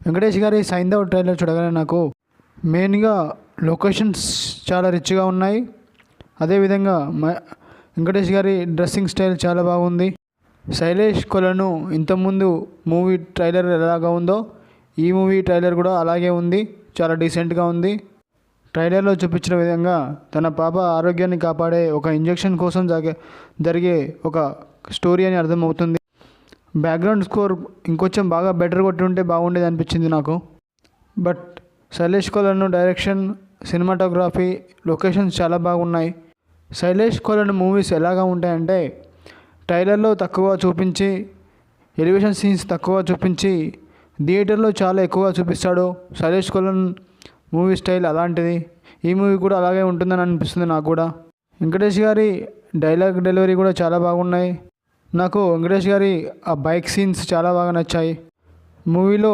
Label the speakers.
Speaker 1: వెంకటేష్ గారి సైంధవ్ ట్రైలర్ చూడగానే నాకు మెయిన్గా లొకేషన్స్ చాలా రిచ్గా ఉన్నాయి. అదేవిధంగా వెంకటేష్ గారి డ్రెస్సింగ్ స్టైల్ చాలా బాగుంది. శైలేష్ కొలను ఇంతకుముందు మూవీ ట్రైలర్ ఎలాగా ఉందో ఈ మూవీ ట్రైలర్ కూడా అలాగే ఉంది. చాలా డీసెంట్గా ఉంది. ట్రైలర్లో చూపించిన విధంగా తన పాప ఆరోగ్యాన్ని కాపాడే ఒక ఇంజెక్షన్ కోసం జరిగే ఒక స్టోరీ అని అర్థమవుతుంది. బ్యాక్గ్రౌండ్ స్కోర్ ఇంకొంచెం బాగా బెటర్ కొట్టి ఉంటే బాగుండేది అనిపించింది నాకు. బట్ శైలేష్ కొలను డైరెక్షన్, సినిమాటోగ్రఫీ, లొకేషన్స్ చాలా బాగున్నాయి. శైలేష్ కొలను మూవీస్ ఎలాగా ఉంటాయంటే ట్రైలర్లో తక్కువ చూపించి, ఎలివేషన్ సీన్స్ తక్కువ చూపించి థియేటర్లో చాలా ఎక్కువగా చూపిస్తాడు. శైలేష్ కొలను మూవీ స్టైల్ అలాంటిది. ఈ మూవీ కూడా అలాగే ఉంటుందని అనిపిస్తుంది నాకు కూడా. వెంకటేష్ గారి డైలాగ్ డెలివరీ కూడా చాలా బాగున్నాయి. నాకు వెంకటేష్ గారి ఆ బైక్ సీన్స్ చాలా బాగా నచ్చాయి. మూవీలో